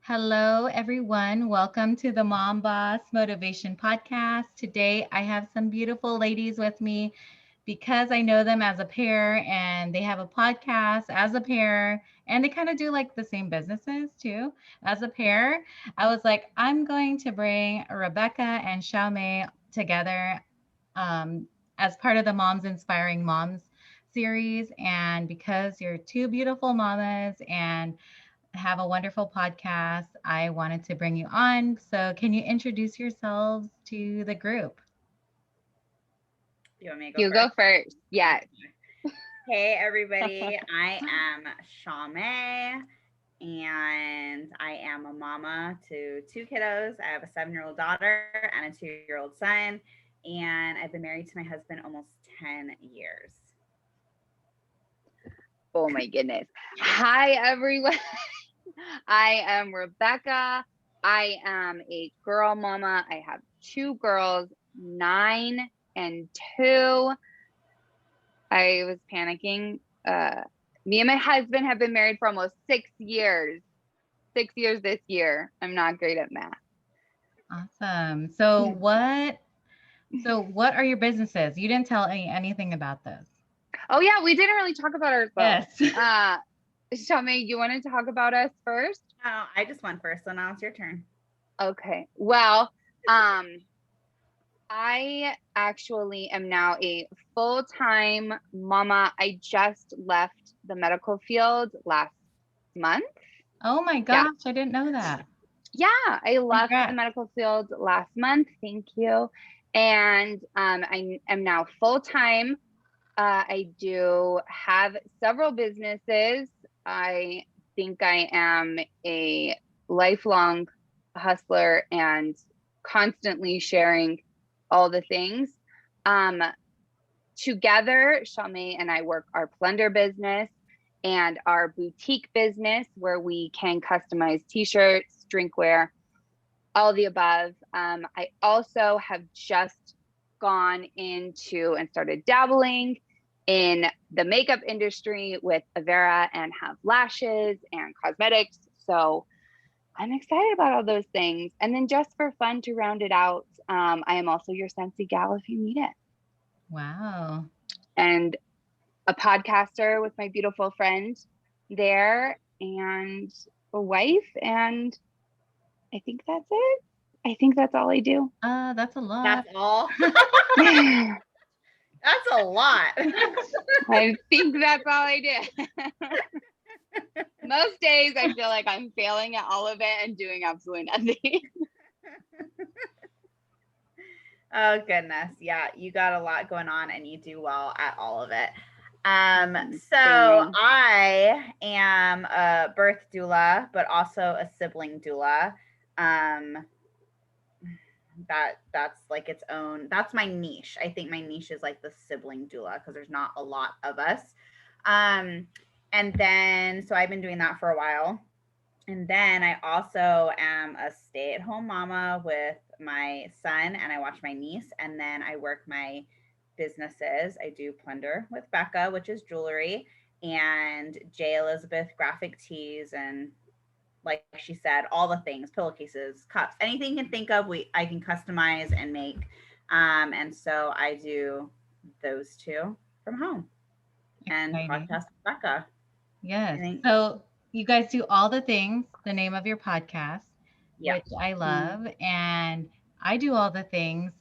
Hello, everyone. Welcome to the Mom Boss Motivation Podcast. Today, I have some beautiful ladies with me because I know them as a pair and they have a podcast as a pair and they kind of do like the same businesses too as a pair. I was like, I'm going to bring Rebecca and Xiaomei together um, as part of the Moms Inspiring Moms series. And because you're two beautiful mamas and have a wonderful podcast. I wanted to bring you on. So, can you introduce yourselves to the group? You want me to go You first? go first. Yes. Hey, everybody. I am Chaumms, and I am a mama to two kiddos. I have a 7-year-old daughter and a 2-year-old son, and I've been married to my husband almost 10 years. Oh my goodness. Hi, everyone. I am Rebecca. I am a girl mama. I have two girls, 9 and 2. I was panicking. Me and my husband have been married for almost 6 years. 6 years this year. I'm not great at math. Awesome. So what are your businesses? You didn't tell anything about this. Oh yeah, we didn't really talk about ourselves. Yes. Shami, you want to talk about us first? Oh, I just went first, so now it's your turn. Okay. Well, I actually am now a full-time mama. I just left the medical field last month. Oh my Yeah. gosh, I didn't know that. Yeah, I left the Congrats. medical field last month. Thank you. And I am now full-time. I do have several businesses. I think I am a lifelong hustler and constantly sharing all the things. Together, Chaumms and I work our Plender business and our boutique business where we can customize t-shirts, drinkware, all the above. I also have just gone into and started dabbling in the makeup industry with Avera and have lashes and cosmetics. So I'm excited about all those things. And then just for fun to round it out, I am also your Scentsy gal if you need it. Wow. And a podcaster with my beautiful friend there and a wife. And I think that's it. I think that's all I do. That's a lot. That's all. I That's a lot. think that's all I do. Most days I feel like I'm failing at all of it and doing absolutely nothing. Oh, goodness. Yeah, you got a lot going on and you do well at all of it. So Same. I am a birth doula, but also a sibling doula. That's like its own, that's my niche. I think my niche is like the sibling doula because there's not a lot of us. Um, and then so I've been doing that for a while. And then I also am a stay-at-home mama with my son and I watch my niece. And then I work my businesses. I do Plunder with Becca, which is jewelry, and J Elizabeth graphic tees, and like she said, all the things, pillowcases, cups, anything you can think of, I can customize and make. And so I do those two from home and Exciting. podcast with Becca. Yes. I think, So you guys do all the things, the name of your podcast, yeah. which I love, and I do all the things,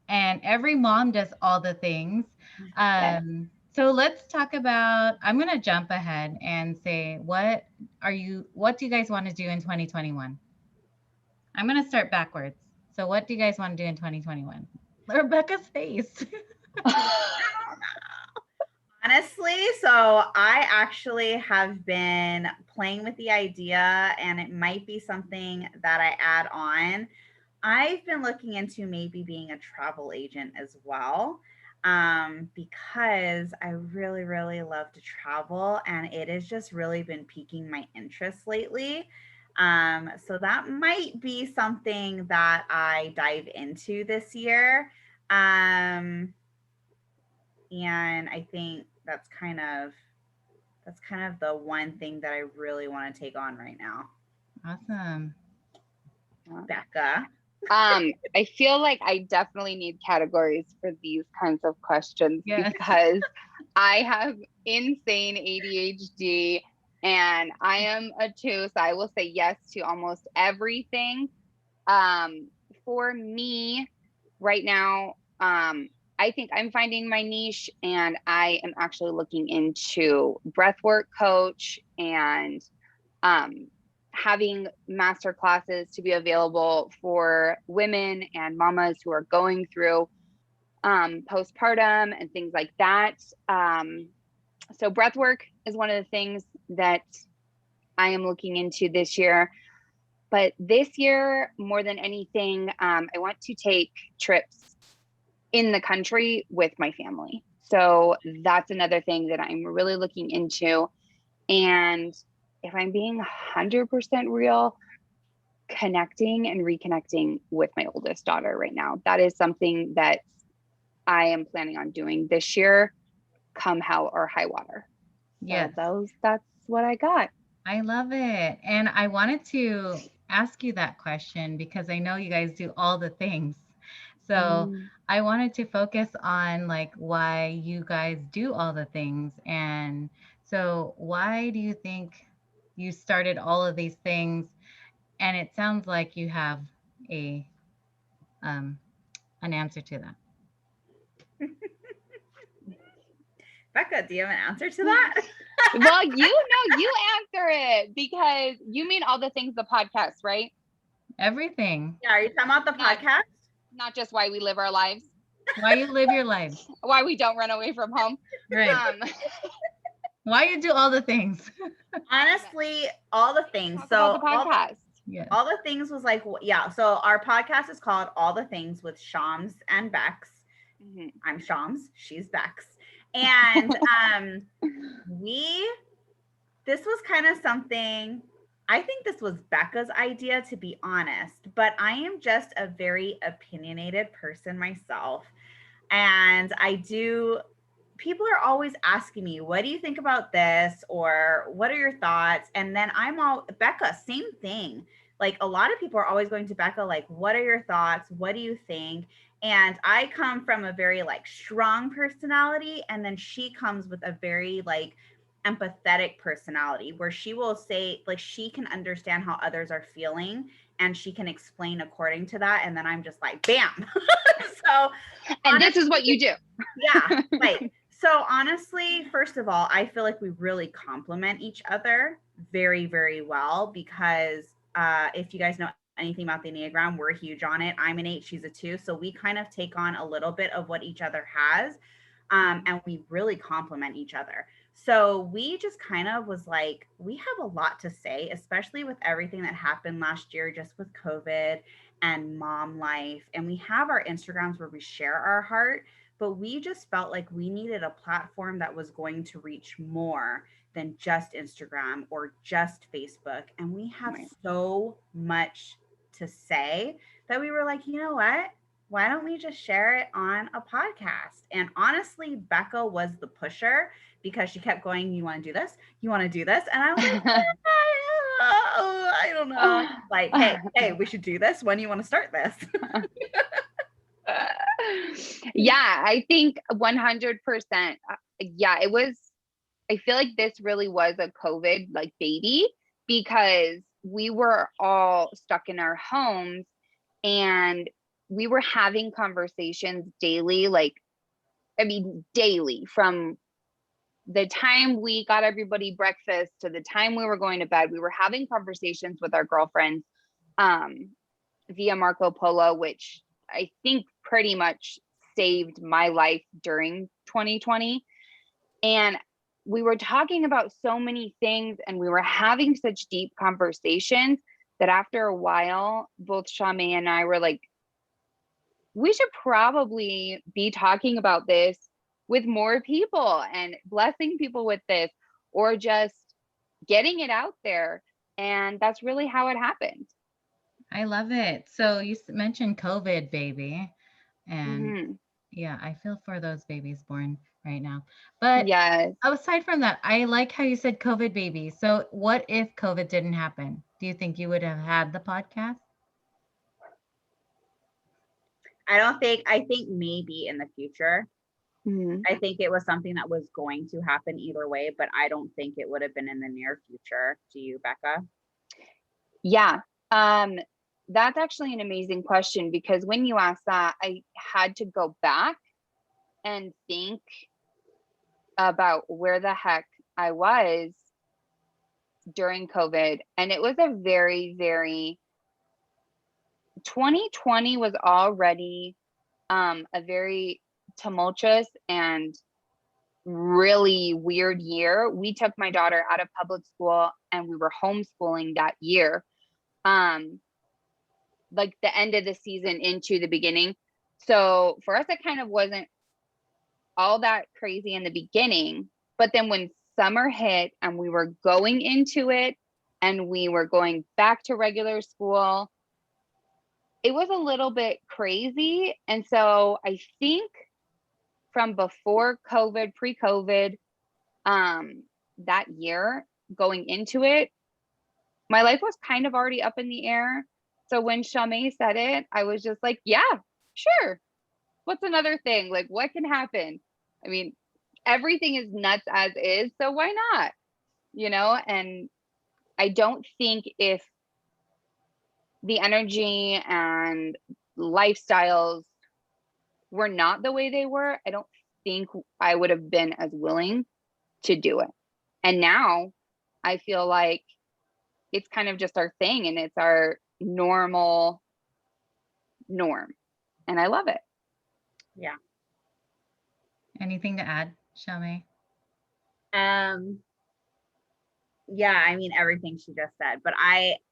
and every mom does all the things. Yes. So let's talk about, I'm going to jump ahead and say, what do you guys want to do in 2021? I'm going to start backwards. So what do you guys want to do in 2021? Rebecca's face. Honestly, so I actually have been playing with the idea, and it might be something that I add on. I've been looking into maybe being a travel agent as well, because I really, really love to travel, and it has just really been piquing my interest lately. So that might be something that I dive into this year. And I think that's kind of the one thing that I really want to take on right now. Awesome. Becca. I feel like I definitely need categories for these kinds of questions Yes. because I have insane ADHD and I am a 2, so I will say yes to almost everything. For me right now, I think I'm finding my niche and I am actually looking into breathwork coach and um, having master classes to be available for women and mamas who are going through postpartum and things like that. So breath work is one of the things that I am looking into this year. But this year, more than anything, I want to take trips in the country with my family. So that's another thing that I'm really looking into. And if I'm being 100% real, connecting and reconnecting with my oldest daughter right now. That is something that I am planning on doing this year, come hell or high water. Yes. So that's what I got. I love it. And I wanted to ask you that question because I know you guys do all the things. So I wanted to focus on like why you guys do all the things. And so why do you think you started all of these things? And it sounds like you have a um an answer to that. Becca, do you have an answer to that? Well, you answer it because you mean all the things the podcast, right? Everything. Yeah, are you talking about the podcast? Not just why we live our lives, Why you live your lives. why we don't run away from home. Right. Why you do all the things. Honestly, all the things. Talk So about the podcast. Yes. all the things was like, yeah. So our podcast is called All the Things with Chaumms and Beks. I'm Chaumms, she's Beks. And this was kind of something, I think this was Becca's idea, to be honest, but I am just a very opinionated person myself. And people are always asking me, what do you think about this? Or what are your thoughts? And then Becca, same thing. Like a lot of people are always going to Becca, like, what are your thoughts? What do you think? And I come from a very like strong personality. And then she comes with a very like empathetic personality where she will say, like, she can understand how others are feeling and she can explain according to that. And then I'm just like, bam. So, and honestly, this is what you do. Yeah. Like, so honestly, first of all, I feel like we really complement each other very, very well because if you guys know anything about the Enneagram, we're huge on it. I'm an 8, she's a 2. So we kind of take on a little bit of what each other has. And we really complement each other. So we just kind of was like, we have a lot to say, especially with everything that happened last year, just with COVID and mom life. And we have our Instagrams where we share our heart, but we just felt like we needed a platform that was going to reach more than just Instagram or just Facebook. And we have so much to say that we were like, you know what? Why don't we just share it on a podcast? And honestly, Becca was the pusher because she kept going, you want to do this? You want to do this? And I was like, I don't know. Like, hey, we should do this. When do you want to start this? Yeah, I think 100%. Yeah, I feel like this really was a COVID like baby because we were all stuck in our homes and we were having conversations daily, daily, from the time we got everybody breakfast to the time we were going to bed. We were having conversations with our girlfriends via Marco Polo, which I think pretty much saved my life during 2020. And we were talking about so many things and we were having such deep conversations that after a while, both Chaumms and I were like, we should probably be talking about this with more people and blessing people with this, or just getting it out there. And that's really how it happened. I love it. So you mentioned COVID, baby. And yeah, I feel for those babies born right now. But Yes. aside from that, I like how you said COVID baby. So what if COVID didn't happen? Do you think you would have had the podcast? I think maybe in the future. Mhm. I think it was something that was going to happen either way, but I don't think it would have been in the near future. Do you, Becca? Yeah. Um, that's actually an amazing question, because when you asked that, I had to go back and think about where the heck I was during COVID. And it was a very, very 2020 was already a very tumultuous and really weird year. We took my daughter out of public school and we were homeschooling that year. Like the end of the season into the beginning. So for us, it kind of wasn't all that crazy in the beginning. But then when summer hit and we were going into it and we were going back to regular school, it was a little bit crazy. And so I think from before COVID, pre-COVID, that year going into it, my life was kind of already up in the air. So when Chaumms said it, I was just like, yeah, sure. What's another thing? Like, what can happen? I mean, everything is nuts as is. So why not? And I don't think if the energy and lifestyles were not the way they were, I don't think I would have been as willing to do it. And now I feel like it's kind of just our thing and it's our normal norm. And I love it. Yeah. Anything to add, Shami? Yeah, I mean everything she just said, but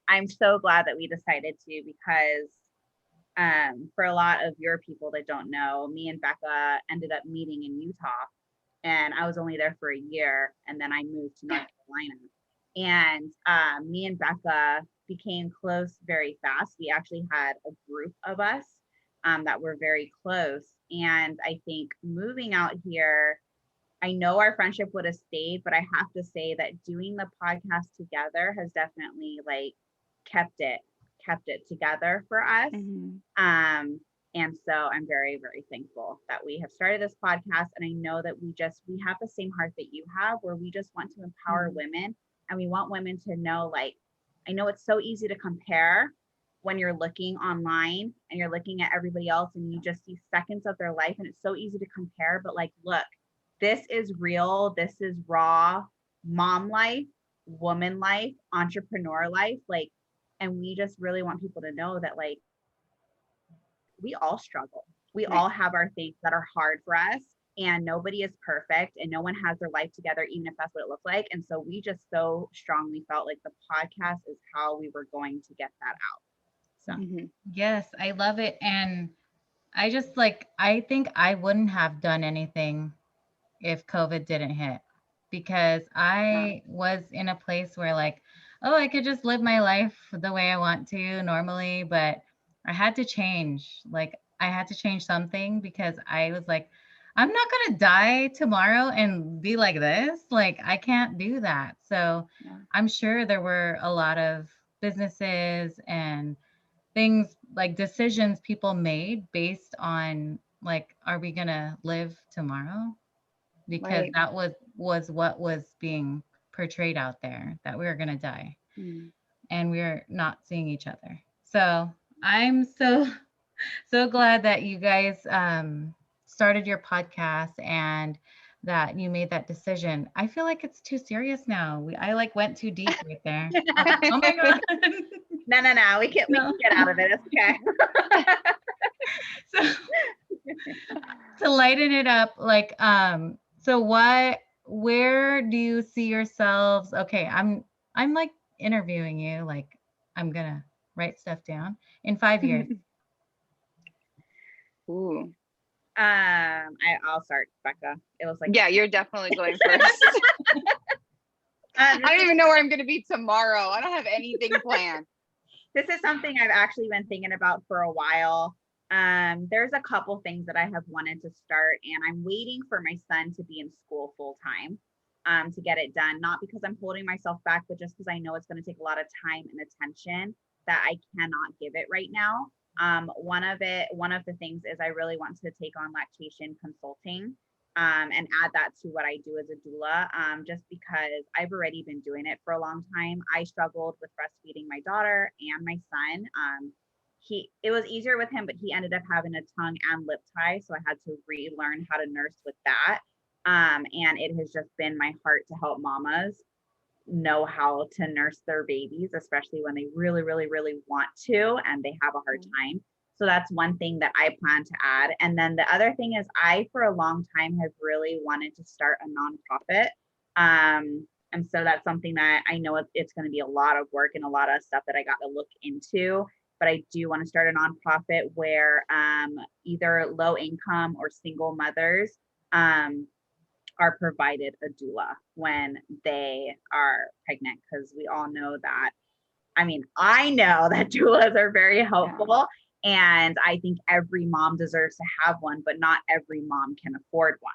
I'm so glad that we decided to, because for a lot of your people that don't know, me and Becca ended up meeting in Utah, and I was only there for a year, and then I moved to North Carolina. And me and Becca became close very fast. We actually had a group of us that were very close. And I think moving out here, I know our friendship would have stayed, but I have to say that doing the podcast together has definitely like kept it together for us. Mm-hmm. And so I'm very, very thankful that we have started this podcast. And I know that we have the same heart that you have, where we just want to empower Mm-hmm. women, and we want women to know, like, I know it's so easy to compare when you're looking online and you're looking at everybody else and you just see seconds of their life, and it's so easy to compare, but like, look, this is real, this is raw mom life, woman life, entrepreneur life, like, and we just really want people to know that, like, we all struggle. We Right. all have our things that are hard for us, and nobody is perfect, and no one has their life together, even if that's what it looks like. And so we just so strongly felt like the podcast is how we were going to get that out. So Mm-hmm. Yes, I love it. And I think I wouldn't have done anything if COVID didn't hit, because Yeah. I was in a place where, like, oh, I could just live my life the way I want to normally, but I had to change. Like, I had to change something because I was like, I'm not going to die tomorrow and be like this. Like, I can't do that. So Yeah. I'm sure there were a lot of businesses and things, like decisions people made based on, like, are we going to live tomorrow? Because Right. that was what was being portrayed out there, that we were going to die Mm-hmm. and we're not seeing each other. So I'm so so glad that you guys started your podcast and that you made that decision. I feel like it's too serious now. I like went too deep right there. Oh my god. no, we can No. get out of it. It's okay. So to lighten it up, like, so where do you see yourselves? Okay, I'm like interviewing you, like I'm gonna write stuff down in 5 years. Ooh. I'll start, Becca. It was like, Yeah, you're definitely going first. I don't even know where I'm going to be tomorrow. I don't have anything planned. This is something I've actually been thinking about for a while. There's a couple things that I have wanted to start, and I'm waiting for my son to be in school full time to get it done. Not because I'm holding myself back, but just because I know it's going to take a lot of time and attention that I cannot give it right now. One of the things is I really want to take on lactation consulting and add that to what I do as a doula, just because I've already been doing it for a long time. I struggled with breastfeeding my daughter and my son. It was easier with him, but he ended up having a tongue and lip tie, so I had to relearn how to nurse with that. And it has just been my heart to help mamas know how to nurse their babies, especially when they really, really, really want to and they have a hard time. So that's one thing that I plan to add. And then the other thing is I, for a long time, have really wanted to start a nonprofit. And so that's something that I know it's going to be a lot of work and a lot of stuff that I got to look into. But I do want to start a nonprofit where either low income or single mothers are provided a doula when they are pregnant, because we all know that, I know that doulas are very helpful, and I think every mom deserves to have one, but not every mom can afford one.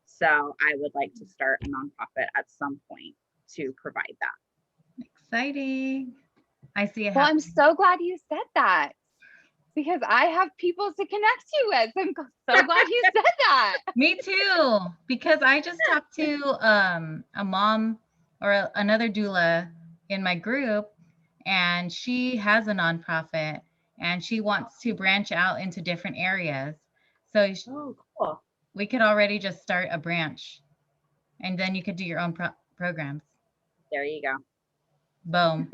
So I would like to start a nonprofit at some point to provide that. Exciting. I see it. Well, I'm so glad you said that, because I have people to connect you with. I'm so glad you said that. Me too, because I just talked to a mom or another doula in my group, and she has a nonprofit and she wants to branch out into different areas. So Cool. We could already just start a branch, and then you could do your own programs. There you go. Boom.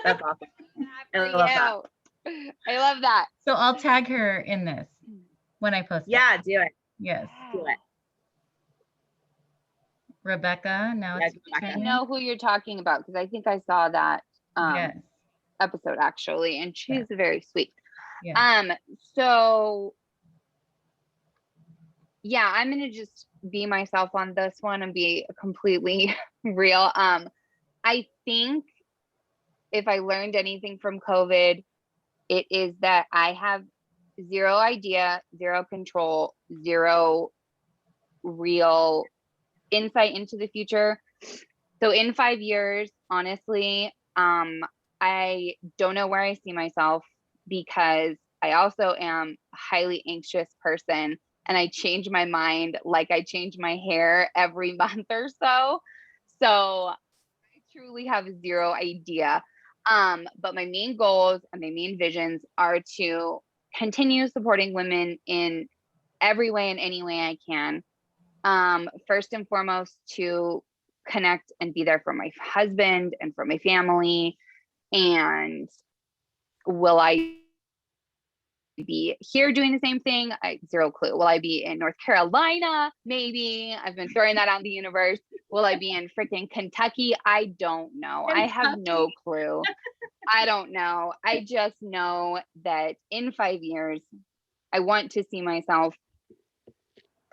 That's awesome. I love that. So I'll tag her in this when I post it. Do it. Yes. Do it. Rebecca, now it's Rebecca. I know who you're talking about, because I think I saw that episode actually, and she's very sweet. So yeah, I'm gonna just be myself on this one and be completely real. I think if I learned anything from COVID, it is that I have zero idea, zero control, zero real insight into the future. So in 5 years, honestly, I don't know where I see myself, because I also am a highly anxious person, and I change my mind like I change my hair every month or so. So I truly have zero idea. But my main goals and my main visions are to continue supporting women in every way and any way I can. First and foremost, to connect and be there for my husband and for my family. And will I be here doing the same thing? Zero clue. Will I be in North Carolina? Maybe. I've been throwing that out in the universe. Will I be in freaking Kentucky? I don't know. I have no clue. I don't know. I just know that in 5 years, I want to see myself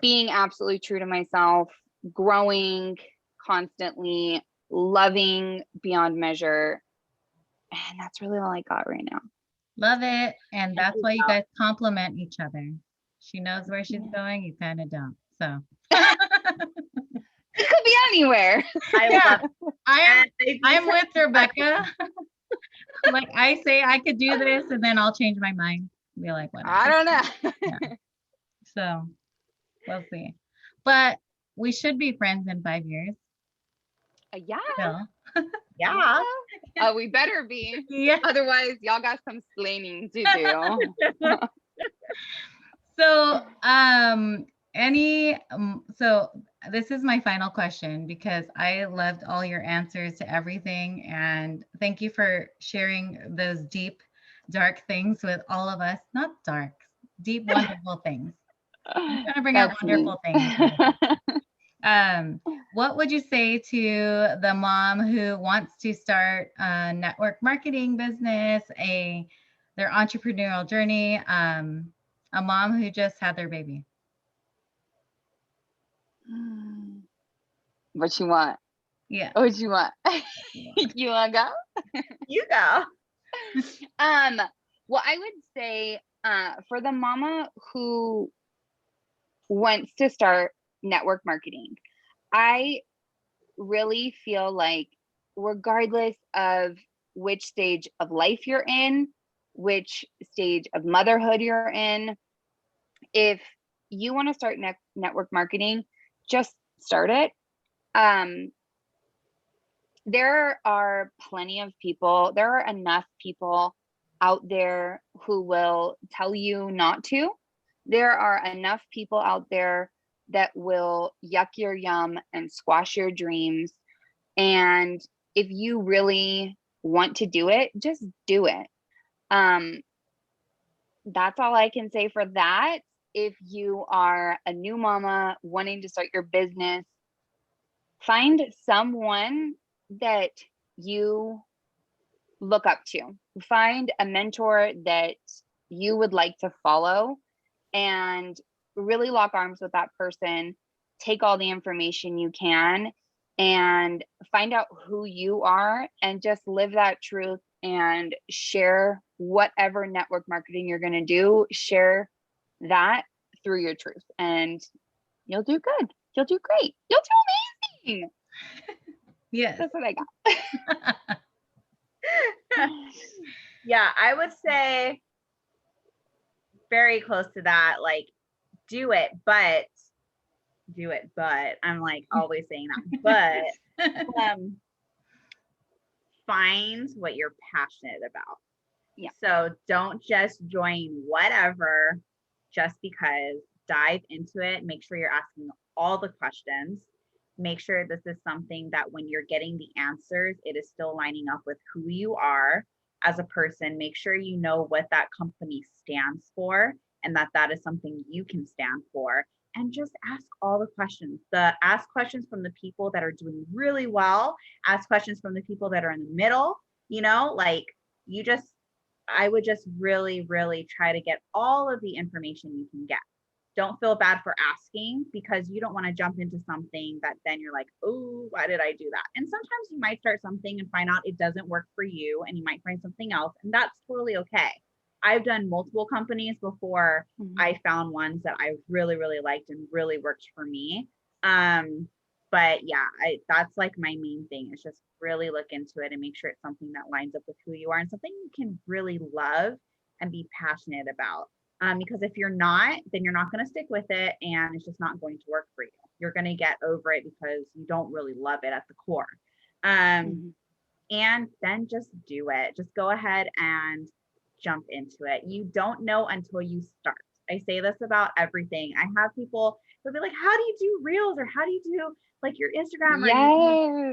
being absolutely true to myself, growing constantly, loving beyond measure. And that's really all I got right now. Love it. And that's why you guys complement each other. She knows where she's going. You kind of don't. So it could be anywhere. I'm with Rebecca. Like I say I could do this, and then I'll change my mind. Be like, whatever. I don't know. So we'll see. But we should be friends in 5 years. Yeah. Still. Yeah. We better be. Yeah. Otherwise, y'all got some splaining to do. So, so this is my final question, because I loved all your answers to everything, and thank you for sharing those deep, dark things with all of us. Not dark, deep, wonderful things. I'm trying to bring out wonderful things. What would you say to the mom who wants to start a network marketing business, their entrepreneurial journey, a mom who just had their baby? What you want? Yeah. What you want? You want to go? You go. Well, I would say for the mama who wants to start network marketing, I really feel like regardless of which stage of life you're in, which stage of motherhood you're in, if you want to start network marketing, just start it. There are plenty of people, there are enough people out there who will tell you not to. There are enough people out there that will yuck your yum and squash your dreams. And if you really want to do it, just do it. That's all I can say for that. If you are a new mama wanting to start your business, find someone that you look up to. Find a mentor that you would like to follow and really lock arms with that person. Take all the information you can and find out who you are and just live that truth and share whatever network marketing you're going to do. Share that through your truth and you'll do good. You'll do great. You'll do amazing. Yes. That's what I got. Yeah, I would say very close to that. Like, do it, but I'm like always saying that, but find what you're passionate about. Yeah. So don't just join whatever just because. Dive into it. Make sure you're asking all the questions. Make sure this is something that when you're getting the answers, it is still lining up with who you are as a person. Make sure you know what that company stands for and that that is something you can stand for. And just ask all the questions. Ask questions from the people that are doing really well. Ask questions from the people that are in the middle. You know, like I would just really, really try to get all of the information you can get. Don't feel bad for asking because you don't want to jump into something that then you're like, oh, why did I do that? And sometimes you might start something and find out it doesn't work for you and you might find something else, and that's totally okay. I've done multiple companies before I found ones that I really, really liked and really worked for me. But yeah, that's like my main thing is just really look into it and make sure it's something that lines up with who you are and something you can really love and be passionate about. Because if you're not, then you're not going to stick with it and it's just not going to work for you. You're going to get over it because you don't really love it at the core. And then just do it. Just go ahead and jump into it. You don't know until you start. I say this about everything. I have people, they'll be like, how do you do reels or how do you do like your Instagram or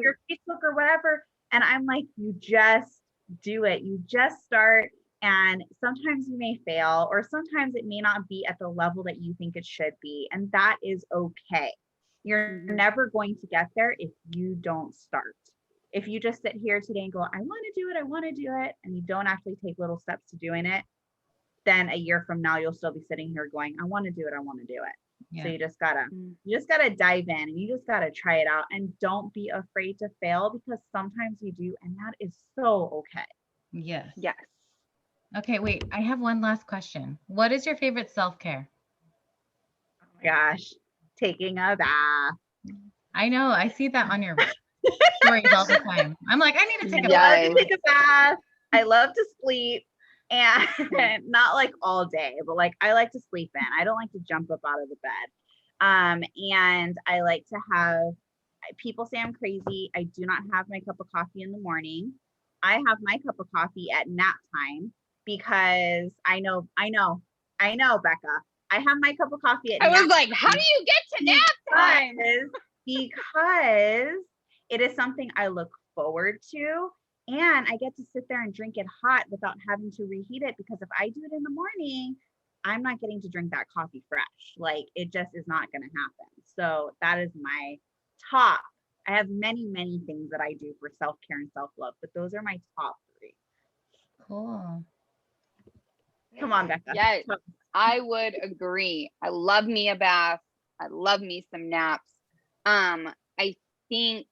your Facebook or whatever? And I'm like, you just do it. You just start. And sometimes you may fail, or sometimes it may not be at the level that you think it should be. And that is okay. You're never going to get there if you don't start. If you just sit here today and go, I want to do it, and you don't actually take little steps to doing it, then a year from now, you'll still be sitting here going, I want to do it. Yeah. So you just gotta dive in and you just gotta try it out and don't be afraid to fail because sometimes you do. And that is so okay. Yes. Yes. Okay, wait, I have one last question. What is your favorite self-care? Oh my gosh, taking a bath. I know, I see that on your stories all the time. I'm like, I need to take a bath. I love to take a bath. I love to sleep and not like all day, but like I like to sleep in. I don't like to jump up out of the bed. And I like to have, people say I'm crazy. I do not have my cup of coffee in the morning. I have my cup of coffee at nap time. Because I know, Becca. I have my cup of coffee at nap time. I was like, how do you get to nap time? Because it is something I look forward to. And I get to sit there and drink it hot without having to reheat it. Because if I do it in the morning, I'm not getting to drink that coffee fresh. Like it just is not going to happen. So that is my top. I have many, many things that I do for self-care and self-love, but those are my top 3. Cool. Come on, Becca. Yes, I would agree. I love me a bath. I love me some naps. I think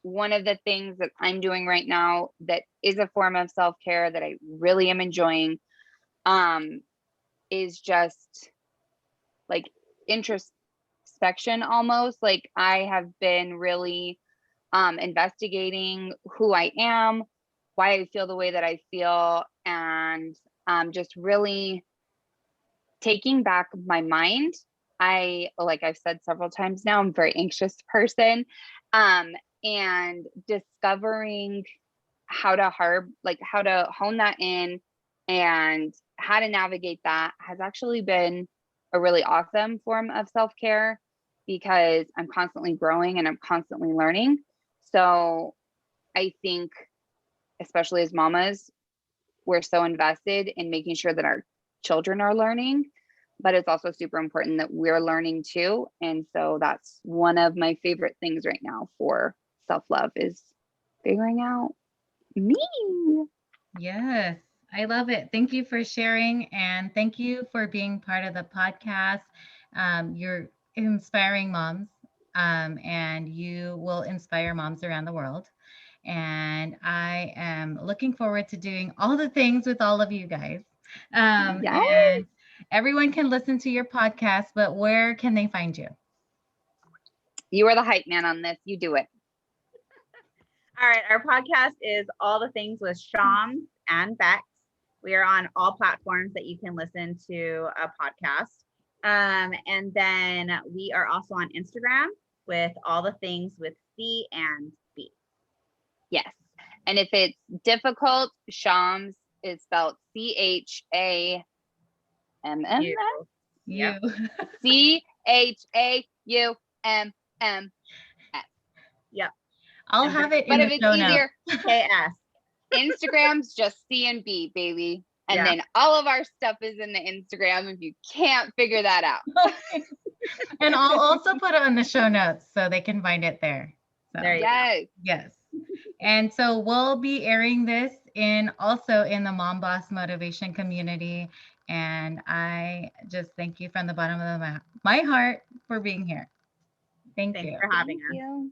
one of the things that I'm doing right now that is a form of self-care that I really am enjoying is just like introspection almost. Like I have been really investigating who I am, why I feel the way that I feel, and just really taking back my mind. Like I've said several times now, I'm a very anxious person. And discovering how to how to hone that in and how to navigate that has actually been a really awesome form of self-care, because I'm constantly growing and I'm constantly learning. So I think, especially as mamas, we're so invested in making sure that our children are learning, but it's also super important that we're learning too. And so that's one of my favorite things right now for self-love, is figuring out me. Yes, I love it. Thank you for sharing, and thank you for being part of the podcast. You're inspiring moms, and you will inspire moms around the world. And I am looking forward to doing all the things with all of you guys. Yes. And everyone can listen to your podcast, but where can they find you? You are the hype man on this. You do it. All right, our podcast is All the Things with Chaumms and Beks. We are on all platforms that you can listen to a podcast. And then we are also on Instagram with All the Things with C and B. Yes. And if it's difficult, Chaumms is spelled CHAMMS. You. CHAUMMS. Yep. I'll have it But in if the it's show easier, notes. KS. Instagram's just C and B, baby. And Yeah. then all of our stuff is in the Instagram if you can't figure that out. And I'll also put it in the show notes so they can find it there. So, There you go. Yes. yes. And so we'll be airing this also in the Mom Boss Motivation community. And I just thank you from the bottom of my heart for being here. Thank Thanks you. for having us. Thank you.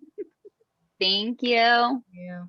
Thank you. Thank you.